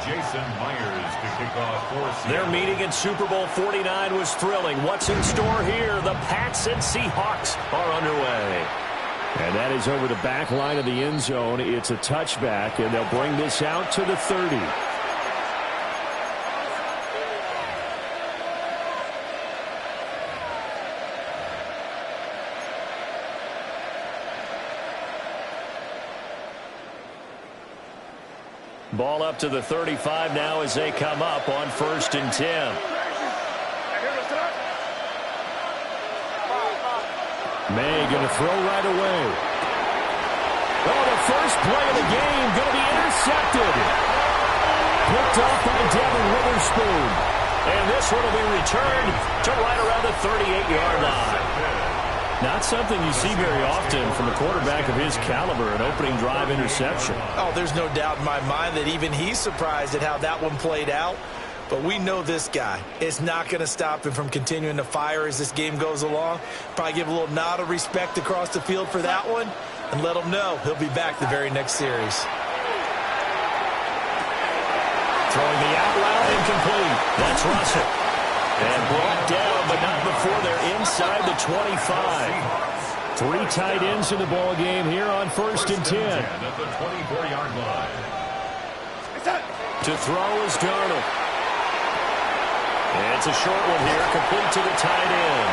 Jason Myers to kick off for Seattle. Their meeting in Super Bowl 49 was thrilling. What's in store here? The Pats and Seahawks are underway. And that is over the back line of the end zone. It's a touchback, and they'll bring this out to the 30. Ball up to the 35 now as they come up on 1st and 10. May going to throw right away. Oh, the first play of the game going to be intercepted. Picked off by Devin Witherspoon. And this one will be returned to right around the 38-yard line. Not something you see very often from a quarterback of his caliber, an opening drive interception. Oh, there's no doubt in my mind that even he's surprised at how that one played out. But we know this guy is not going to stop him from continuing to fire as this game goes along. Probably give a little nod of respect across the field for that one and let him know he'll be back the very next series. Throwing the out route incomplete. That's Russell. And brought down, but not before they're inside the 25. 3 tight ends in the ball game here on 1st and 10. At the 24-yard line. To throw is Darnold. And it's a short one here, complete to the tight end.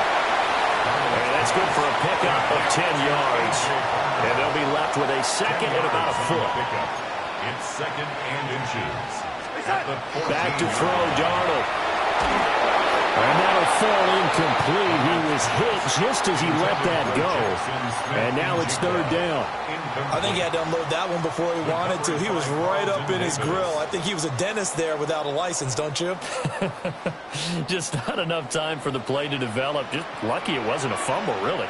And that's good for a pickup of 10 yards. And they'll be left with a second and about a foot. It's 2nd and inches. Back to throw, Darnold. And that'll fall incomplete. He was hit just as he let that go. And now it's 3rd down. I think he had to unload that one before he wanted to. He was right up in his grill. I think he was a dentist there without a license, don't you? Just not enough time for the play to develop. Just lucky it wasn't a fumble, really.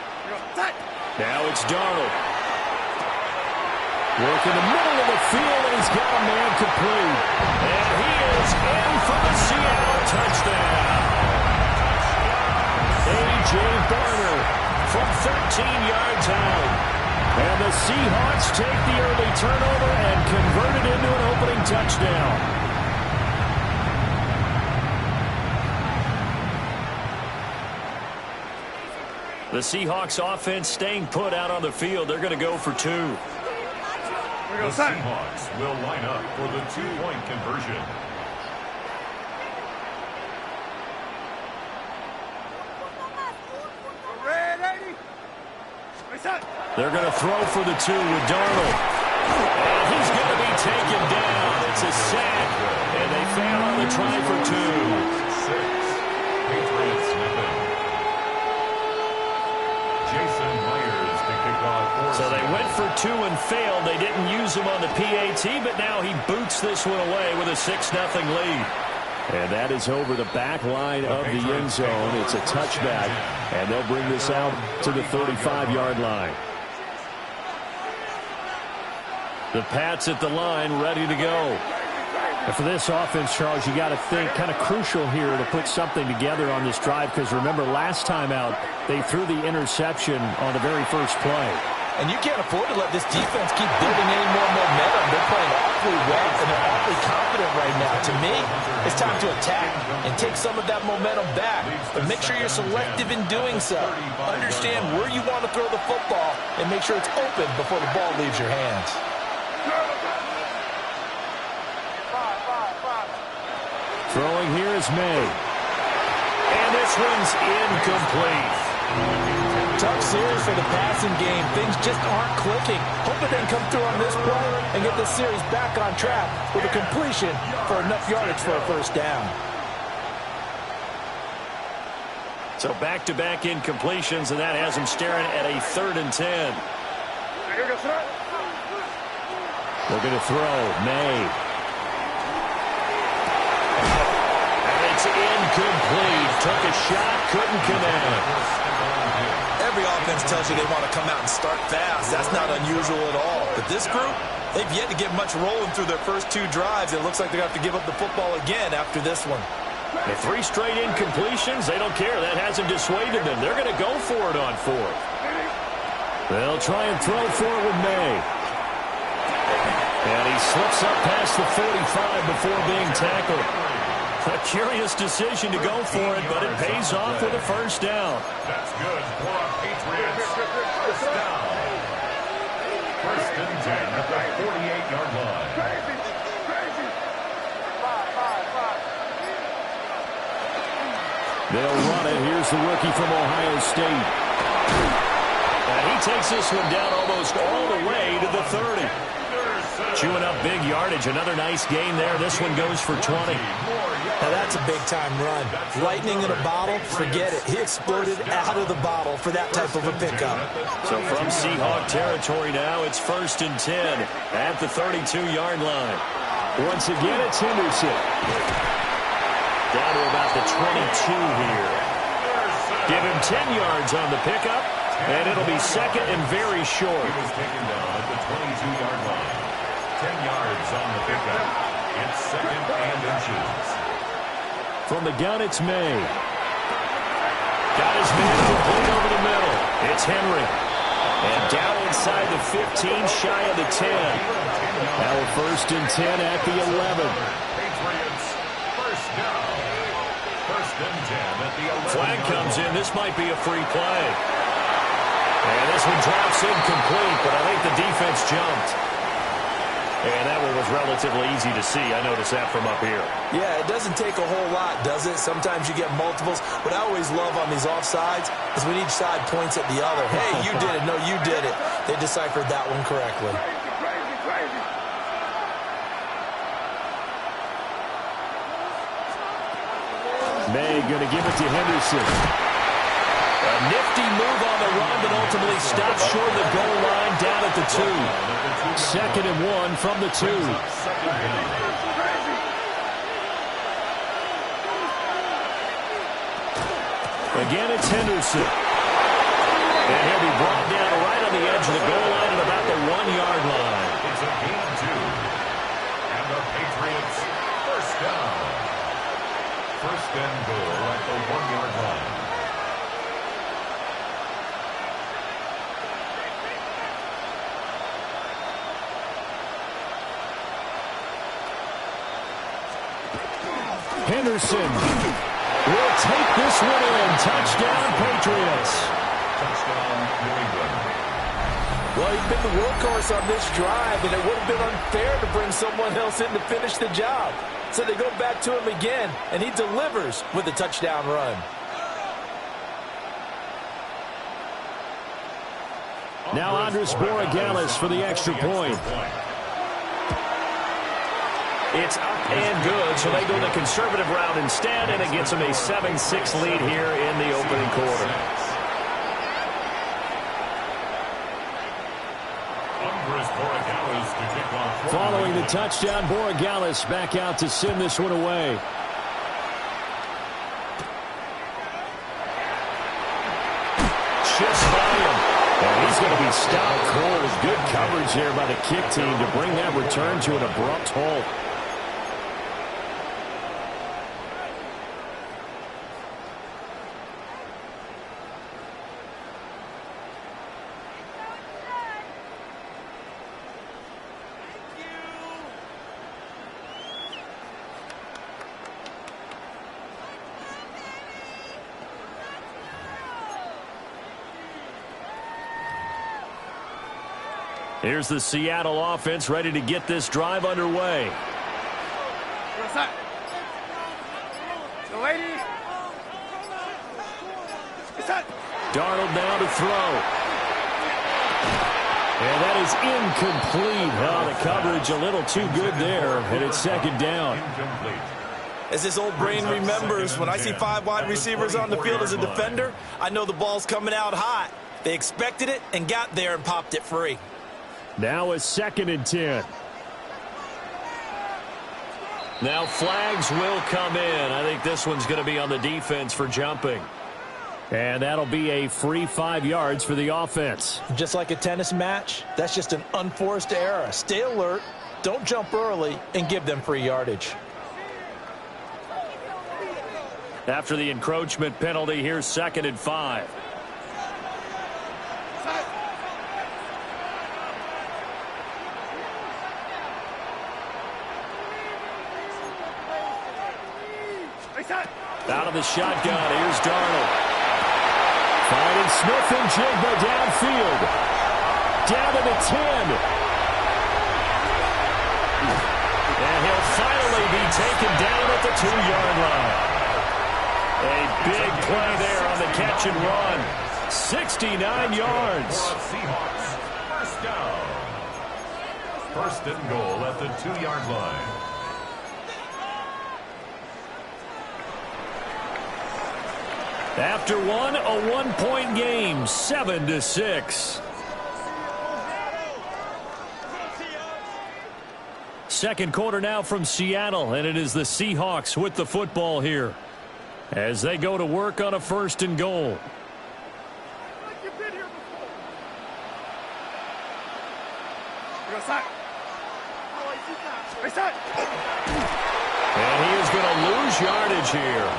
Now it's Darnold. Work in the middle of the field, and he's got a man complete. And he is in for the Seattle touchdown. A.J. Barner from 13 yards out. And the Seahawks take the early turnover and convert it into an opening touchdown. The Seahawks offense staying put out on the field. They're going to go for 2. The Seahawks will line up for the 2-point conversion. They're going to throw for the 2 with Darnold. And he's going to be taken down. It's a sack. And they fail on the try for 2. 6. Patriots nothing. Jason Myers to kick off. So they went for 2 and failed. They didn't use him on the PAT, but now he boots this one away with a 6-0 lead. And that is over the back line of the end zone. It's a touchback, and they'll bring this out to the 35-yard line. The Pats at the line, ready to go. And for this offense, Charles, you got to think kind of crucial here to put something together on this drive, because remember last time out they threw the interception on the very first play. And you can't afford to let this defense keep building any more momentum. They're playing awfully well, and they're awfully confident right now. To me, it's time to attack and take some of that momentum back. But make sure you're selective in doing so. Understand where you want to throw the football and make sure it's open before the ball leaves your hands. Throwing here is May. And this one's incomplete. Tough series for the passing game. Things just aren't clicking. Hope it didn't come through on this play and get this series back on track with a completion for enough yardage for a first down. So back-to-back incompletions, and that has them staring at a 3rd and 10. They're going to throw. May. And it's incomplete. Took a shot, couldn't connect. Every offense tells you they want to come out and start fast. That's not unusual at all. But this group, they've yet to get much rolling through their first 2 drives. It looks like they're going to have to give up the football again after this one. The 3 straight incompletions, they don't care. That hasn't dissuaded them. They're going to go for it on 4th. They'll try and throw for it with May. And he slips up past the 45 before being tackled. A curious decision to go for it, but it pays off with a first down. That's good for a Patriots first down. First and 10 at the 48-yard line. They'll run it. Here's the rookie from Ohio State. And he takes this one down almost all the way to the 30. Chewing up big yardage. Another nice gain there. This one goes for 20. Now that's a big-time run. Lightning in a bottle, forget it. He exploded out of the bottle for that type of a pickup. So from Seahawk territory now, it's first and 10 at the 32-yard line. Once again, it's Henderson. Down to about the 22 here. Give him 10 yards on the pickup, and it'll be second and very short. He was taken down at the 22-yard line. 10 yards on the pickup. It's second and inches. From the gun, it's May. Got his man complete over the middle. It's Henry. And down inside the 15, shy of the 10. Now a first and 10 at the 11. Patriots first down. First and 10 at the 11. Flag comes in. This might be a free play. And this one drops incomplete, but I think the defense jumped. And that one was relatively easy to see. I noticed that from up here. Yeah, it doesn't take a whole lot, does it? Sometimes you get multiples. What I always love on these offsides is when each side points at the other. Hey, you did it. No, you did it. They deciphered that one correctly. May going to give it to Henderson. A nifty move on the run, but ultimately stopped short of the goal line down at the 2. Second and 1 from the 2. Again, it's Henderson. And he'll be brought down right on the edge of the goal line at about the 1-yard line. It's a gain of 2. And the Patriots first down. First and goal at the 1-yard line. Henderson will take this one in. Touchdown, Patriots. Touchdown, New England. Well, he's been the workhorse on this drive, and it would have been unfair to bring someone else in to finish the job. So they go back to him again, and he delivers with a touchdown run. Now Andres Borregales for the extra point. It's up and good, so they go the conservative route instead, and it gets them a 7-6 lead here in the opening quarter. Following the touchdown, Borregales back out to send this one away. Shifts by him. And he's going to be stopped cold. Good coverage there by the kick team to bring that return to an abrupt halt. Here's the Seattle offense ready to get this drive underway. What's that? The lady. What's that? Darnold now to throw. And that is incomplete. Oh, the coverage a little too good there, and it's second down. As this old brain remembers, when I see 5 wide receivers on the field as a defender, I know the ball's coming out hot. They expected it and got there and popped it free. Now a second and 10. Now flags will come in. I think this one's going to be on the defense for jumping. And that'll be a free 5 yards for the offense. Just like a tennis match, that's just an unforced error. Stay alert, don't jump early, and give them free yardage. After the encroachment penalty, here's second and 5. Out of the shotgun, here's Darnold. Finding Smith and Jigba downfield. Down to the 10. And he'll finally be taken down at the 2-yard line. A big play there on the catch and run. 69 yards. Seahawks, first down. First and goal at the 2-yard line. After one, a one-point game, 7-6. Second quarter now from Seattle, and it is the Seahawks with the football here as they go to work on a first and goal. And he is going to lose yardage here.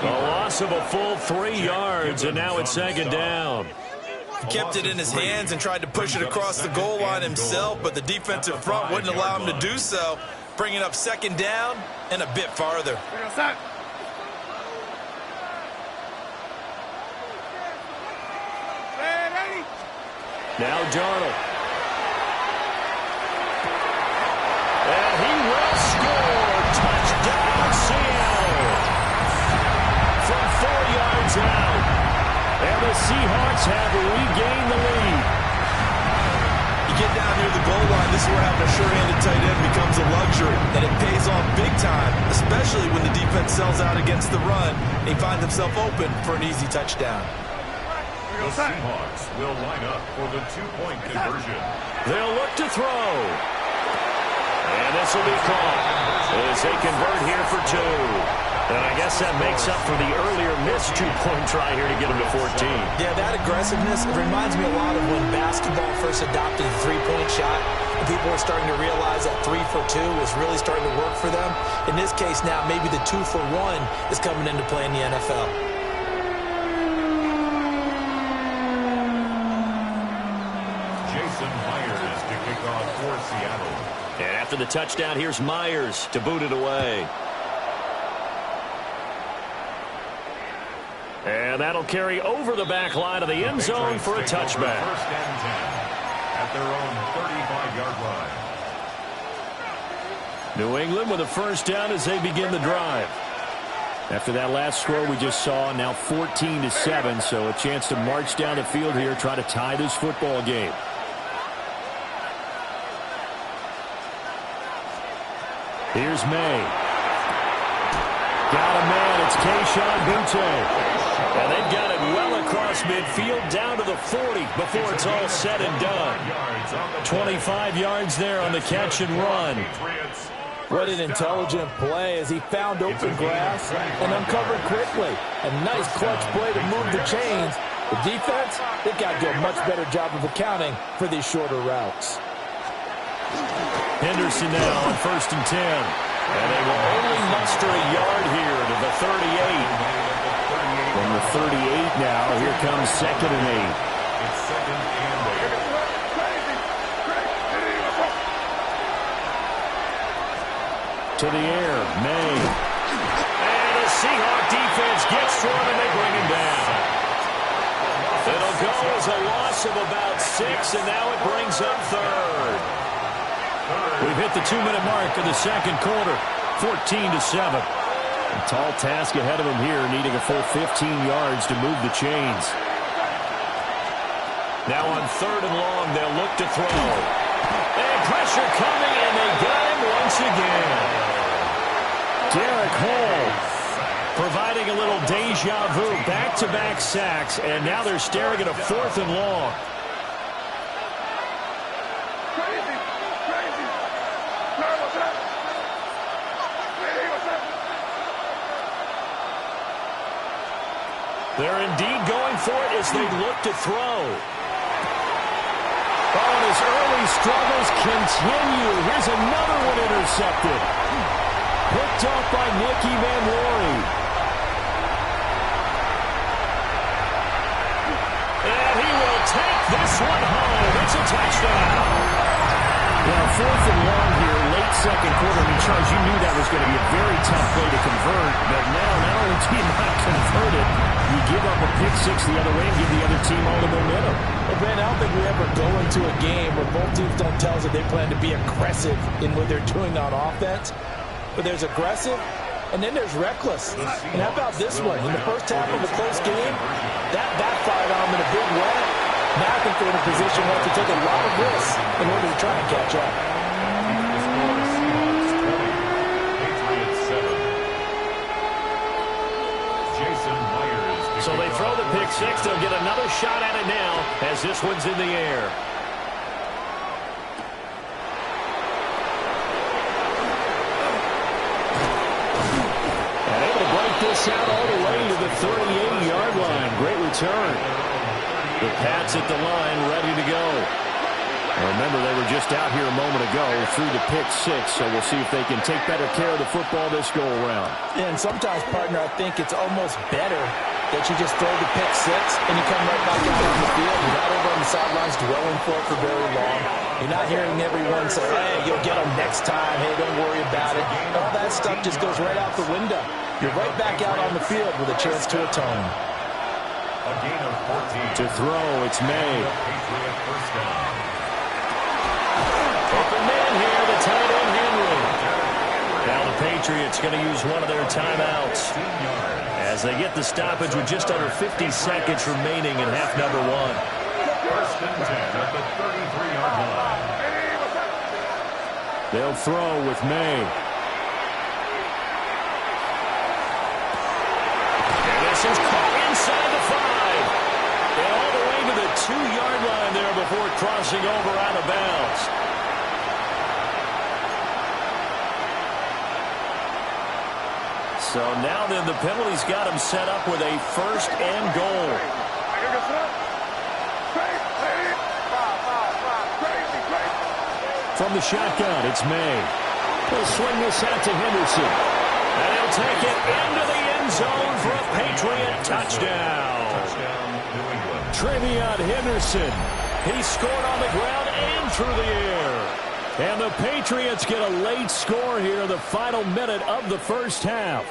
A loss of a full 3 yards, and now it's second down. He kept it in his hands and tried to push it across the goal line himself, but the defensive front wouldn't allow him to do so, bringing up second down and a bit farther. Now Darnold. And he will score. Touchdown, Seattle. From 4 yards out. And the Seahawks have regained the lead. You get down near the goal line, this is where having a sure-handed tight end becomes a luxury, and it pays off big time, especially when the defense sells out against the run and he finds himself open for an easy touchdown. The Seahawks will line up for the 2-point conversion. They'll look to throw. And this will be caught as they convert here for 2. And I guess that makes up for the earlier missed 2-point try here to get them to 14. Yeah, that aggressiveness, it reminds me a lot of when basketball first adopted the three-point shot, and people were starting to realize that 3 for 2 was really starting to work for them. In this case now, maybe the 2 for 1 is coming into play in the NFL. To kick off for Seattle. And after the touchdown, here's Myers to boot it away. And that'll carry over the back line of the end zone for a touchback. First and 10 at their own 35-yard line. New England with a first down as they begin the drive. After that last score we just saw, now 14-7, so a chance to march down the field here, try to tie this football game. Here's May. Got a man. It's Kayshon Boutte. And they've got it well across midfield down to the 40 before it's all said and done. 25 yards there on the catch and run. What an intelligent play as he found open grass and uncovered quickly. A nice clutch play to move the chains. The defense, they've got to do a much better job of accounting for these shorter routes. Henderson now on first and 10. And they will only muster a yard here to the 38. From the 38 now, here comes second and 8. It's second and 8. To the air, May. And the Seahawk defense gets to him and they bring him down. It'll go as a loss of about 6, and now it brings up third. We've hit the 2-minute mark of the second quarter, 14-7. A tall task ahead of him here, needing a full 15 yards to move the chains. Now on third and long, they'll look to throw. And pressure coming, and they got him once again. Derek Hall providing a little deja vu, back-to-back sacks, and now they're staring at a fourth and long. They're indeed going for it as they look to throw. Oh, and his early struggles continue. Here's another one intercepted. Picked off by Nicky Van Rory. And he will take this one home. It's a touchdown. Now, fourth and long here, late that second quarter, I mean, Charles, you knew that was going to be a very tough play to convert, but now not only do you not convert it, you give up a pick six the other way and give the other team all the momentum. Well, Brent, I don't think we ever go into a game where both teams don't tell us that they plan to be aggressive in what they're doing on offense. But there's aggressive, and then there's reckless. And how about this one? In the first half of a close game, that backfired on them in a big way. Now I think they're in a position where they have to take a lot of risks in order to try and catch up. So they throw the pick six. They'll get another shot at it now as this one's in the air. And able to break this out all the way to the 38-yard line. Great return. The Pats at the line, ready to go. Remember, they were just out here a moment ago through the pick six, so we'll see if they can take better care of the football this go-around. Yeah, and sometimes, partner, I think it's almost better that you just throw the pick six and you come right back out on the field. You're not over on the sidelines dwelling for it for very long. You're not hearing everyone say, hey, you'll get them next time. Hey, don't worry about it. All that stuff just goes right out the window. You're right back out on the field with a chance to atone. A gain of 14. To throw, it's May. Patriot first down. Open man here, the tight end Henry. Now the Patriots going to use one of their timeouts as they get the stoppage with just under 50 seconds remaining in half number one. First and 10 at the 33-yard line. They'll throw with May. And this is caught inside the 5. And all the way to the 2-yard line there before crossing over out of bounds. So now then the penalty's got him set up with a first and goal. From the shotgun, it's May. He'll swing this out to Henderson. And he'll take it into the end zone for a Patriot touchdown. New England. Travion Henderson. He scored on the ground and through the air. And the Patriots get a late score here in the final minute of the first half.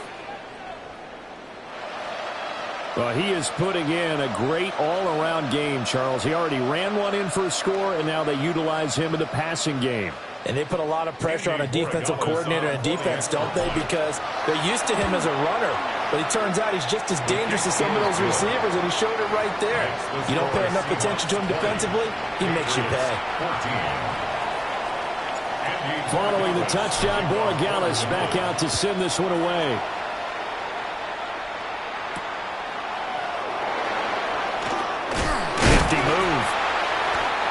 Well, he is putting in a great all-around game, Charles. He already ran one in for a score, and now they utilize him in the passing game. And they put a lot of pressure on a defensive coordinator and defense, don't they? Because they're used to him as a runner. But it turns out he's just as dangerous as some of those receivers, and he showed it right there. You don't pay enough attention to him defensively, he makes you pay. Following the touchdown, Borregales back out to send this one away.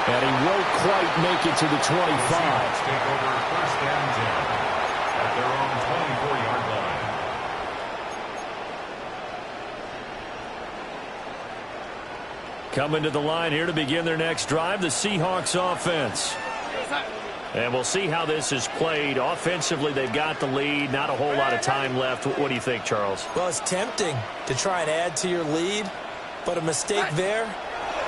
And he won't quite make it to the 25. Take over first and 10 at their own 24-yard line. Coming to the line here to begin their next drive, the Seahawks offense. And we'll see how this is played. Offensively, they've got the lead. Not a whole lot of time left. What do you think, Charles? Well, it's tempting to try and add to your lead, but a mistake there,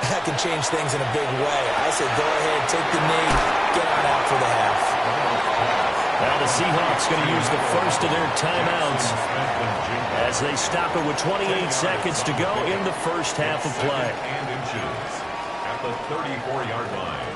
that can change things in a big way. I say go ahead, take the knee, get on out for the half. Now the Seahawks going to use the first of their timeouts as they stop it with 28 seconds to go in the first half of play. And inches at the 34-yard line.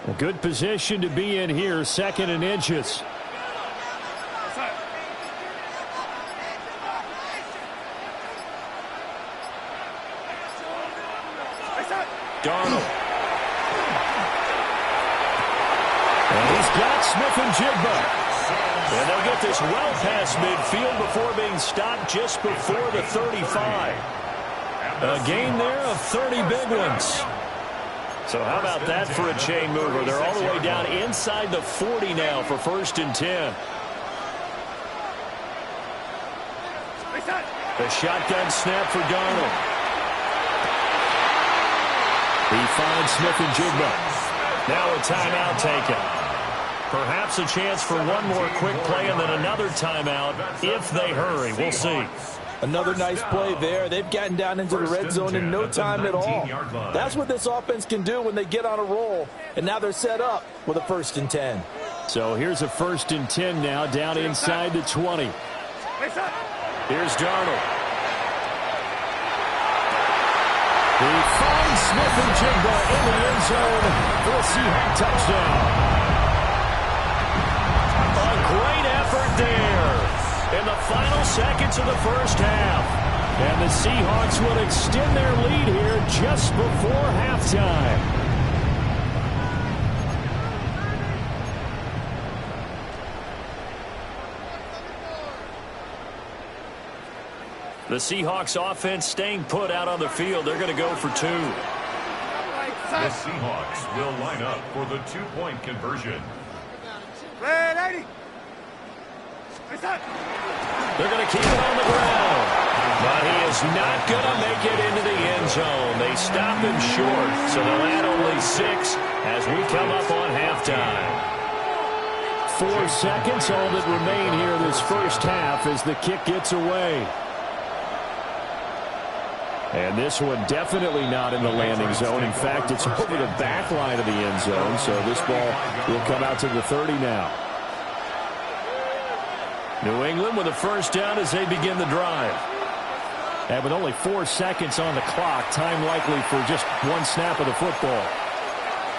A good position to be in here, second and inches. Darnold. And he's got Smith-Njigba. And they'll get this well past midfield before being stopped just before the 35. A gain there of 30 big ones. So how about that for a chain mover? They're all the way down inside the 40 now for first and 10. The shotgun snap for Darnold. He finds Smith and Jigba. Now a timeout taken. Perhaps a chance for one more quick play and then another timeout if they hurry. We'll see. Another nice play there. They've gotten down into the red zone in no time at all. That's what this offense can do when they get on a roll. And now they're set up with a 1st and 10. So here's a 1st and 10 now, down inside the 20. Here's Darnold. He finds Smith and Jigba in the end zone for a Seahawk touchdown. A great effort there in the final seconds of the first half. And the Seahawks will extend their lead here just before halftime. The Seahawks offense staying put out on the field. They're going to go for 2. The Seahawks will line up for the 2-point conversion. Ready. They're going to keep it on the ground. But he is not going to make it into the end zone. They stop him short, so they'll add only 6 as we come up on halftime. 4 seconds, all that remain here this first half as the kick gets away. And this one definitely not in the landing zone. In fact, it's over the back line of the end zone, so this ball will come out to the 30 now. New England with a first down as they begin the drive. And with only 4 seconds on the clock, time likely for just 1 snap of the football.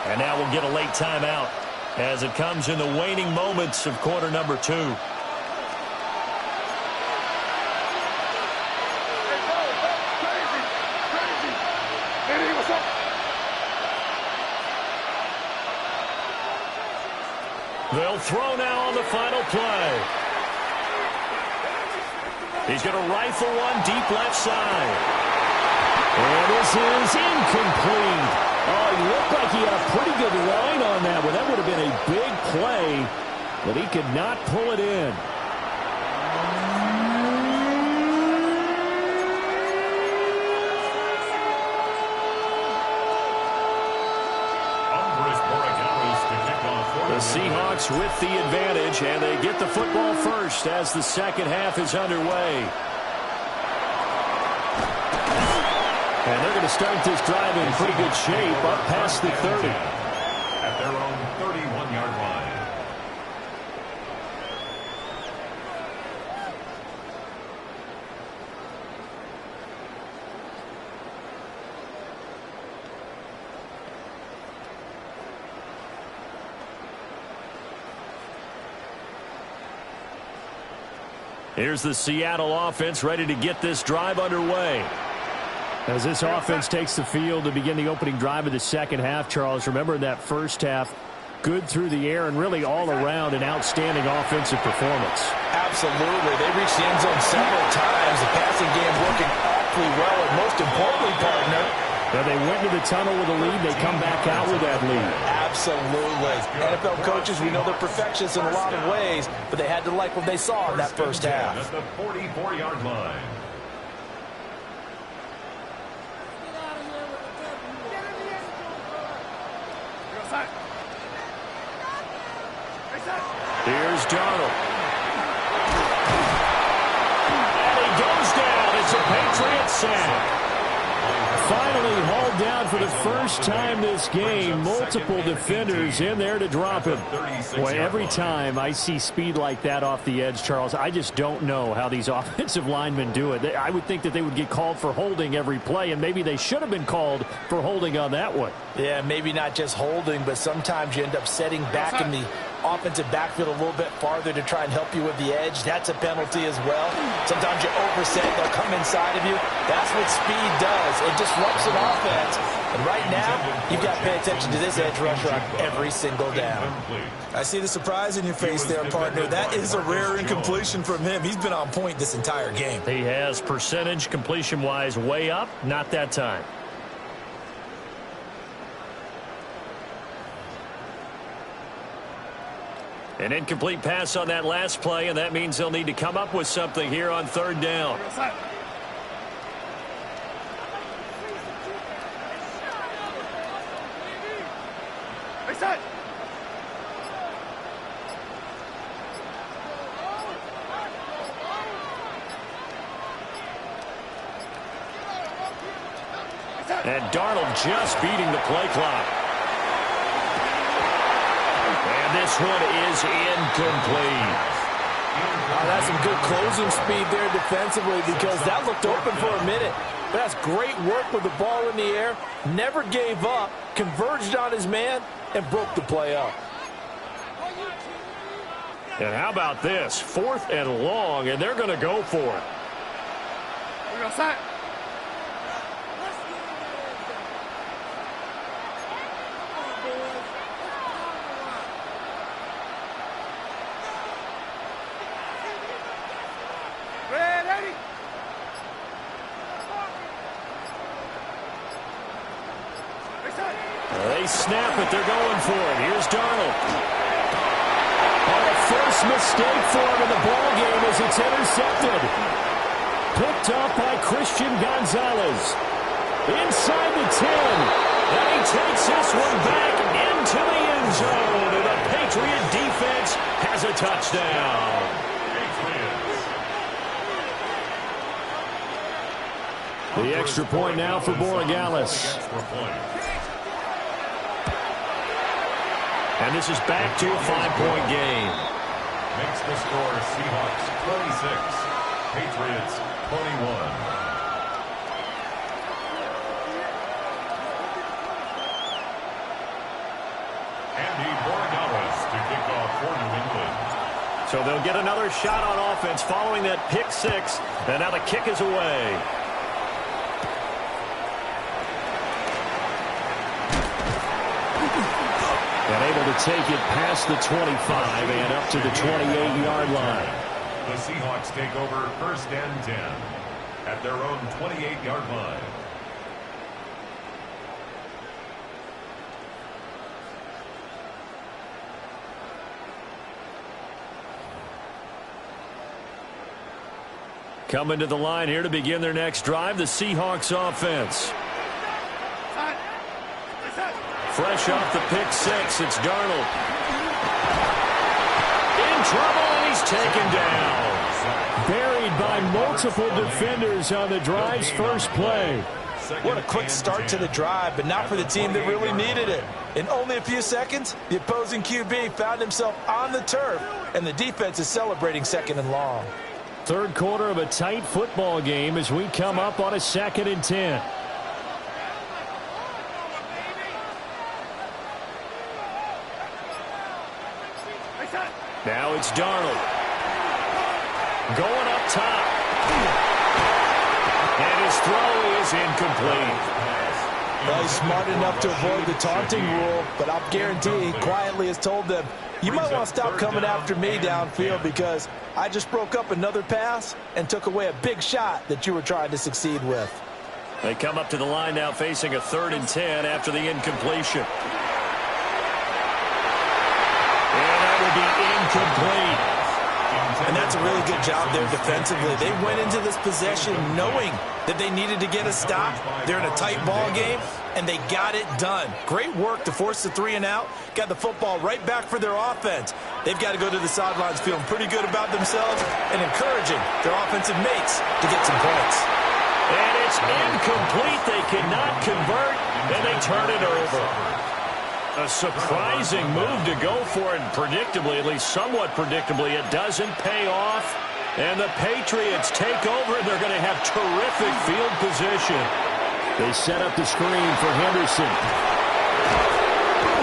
And now we'll get a late timeout as it comes in the waning moments of quarter number 2. They'll throw now on the final play. He's going to rifle one deep left side. And this is incomplete. Oh, he looked like he had a pretty good line on that one. That would have been a big play, but he could not pull it in. The Seahawks with the advantage, and they get the football first as the second half is underway. And they're going to start this drive in pretty good shape up past the 30. At their own 31-yard line. Here's the Seattle offense ready to get this drive underway. As this offense takes the field to begin the opening drive of the second half, Charles, remember in that first half, good through the air and really all around an outstanding offensive performance. Absolutely. They reached the end zone several times. The passing game working awfully well, and most importantly, partner, now they went to the tunnel with a lead. They come back out with that lead. Absolutely. NFL coaches, we know they're perfectionists in a lot of ways, but they had to like what they saw in that first half. At the 44-yard line. Here's Darnold. And he goes down. It's a Patriot sack. Finally hauled down for the first time this game. Multiple defenders in there to drop him. Boy, every time I see speed like that off the edge, Charles, I just don't know how these offensive linemen do it. I would think that they would get called for holding every play, and maybe they should have been called for holding on that one. Yeah, maybe not just holding, but sometimes you end up setting back in the offensive backfield a little bit farther to try and help you with the edge. That's a penalty as well. Sometimes you overset, they'll come inside of you. That's what speed does. It disrupts an offense. And right now, you've got to pay attention to this edge rusher on every single down. I see the surprise in your face there, partner. That is a rare incompletion from him. He's been on point this entire game. He has percentage completion-wise way up. Not that time. An incomplete pass on that last play, and that means they'll need to come up with something here on third down. And Darnold just beating the play clock. And this one is incomplete. Oh, that's some good closing speed there defensively because that looked open for a minute. But that's great work with the ball in the air. Never gave up, converged on his man, and broke the play up. And how about this? 4th and long, and they're going to go for it. They snap it. They're going for it. Here's Darnold. And a first mistake for him in the ball game as it's intercepted. Picked off by Christian Gonzalez. Inside the 10. And he takes this one back into the end zone. And the Patriot defense has a touchdown. The extra point now for Borregales. And this is back to a 5-point game. Makes the score Seahawks 26, Patriots 21. Andy Borregales to kick off for New England. So they'll get another shot on offense following that pick 6. And now the kick is away. And able to take it past the 25 and up to the 28-yard line. The Seahawks take over 1st and 10 at their own 28-yard line. Coming to the line here to begin their next drive, the Seahawks offense. Fresh off the pick 6, it's Darnold. In trouble, and he's taken down. Buried by multiple defenders on the drive's first play. What a quick start to the drive, but not for the team that really needed it. In only a few seconds, the opposing QB found himself on the turf, and the defense is celebrating 2nd and long. Third quarter of a tight football game as we come up on a 2nd and 10. Now it's Darnold. Going up top. And his throw is incomplete. Well, he's smart enough to avoid the taunting rule, but I'll guarantee he quietly has told them, you might want to stop coming after me downfield because I just broke up another pass and took away a big shot that you were trying to succeed with. They come up to the line now facing a 3rd and 10 after the incompletion. Be incomplete. And that's a really good job there defensively. They went into this possession knowing that they needed to get a stop. They're in a tight ball game, and they got it done. Great work to force the 3 and out. Got the football right back for their offense. They've got to go to the sidelines feeling pretty good about themselves and encouraging their offensive mates to get some points. And it's incomplete. They cannot convert, and they turn it over. A surprising move to go for it, and predictably, at least somewhat predictably, it doesn't pay off. And the Patriots take over, and they're going to have terrific field position. They set up the screen for Henderson.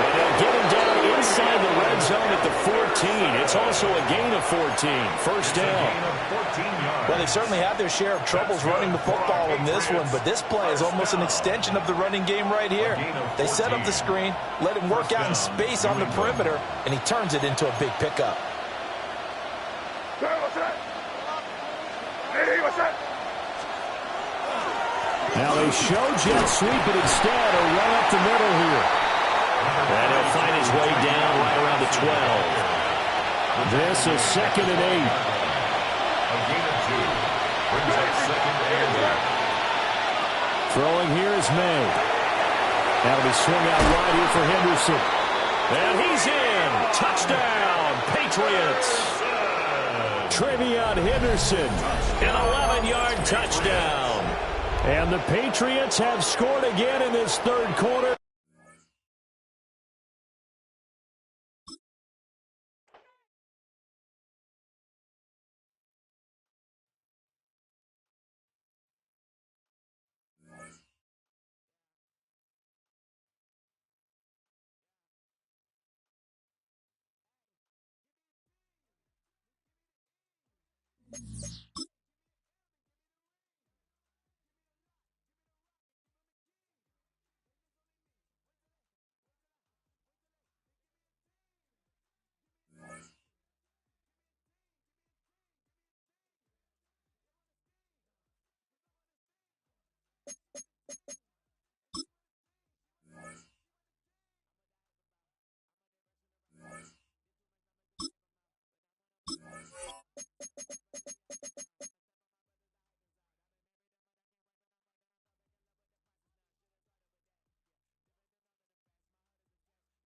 And they'll get him down inside the red zone at the 14. It's also a gain of 14. First down. Well, they certainly had their share of troubles running the football in this one, but this play is almost an extension of the running game right here. They set up the screen, let him work out in space on the perimeter, and he turns it into a big pickup. Now they show jet sweep, but instead a run up the middle here. And he'll find his way down right around the 12. This is 2nd and 8. A gain of 2. Brings up 2nd and 8. Throwing here is May. That'll be swung out wide here for Henderson. And he's in. Touchdown, Patriots. Travion Henderson. An 11-yard touchdown. And the Patriots have scored again in this third quarter. You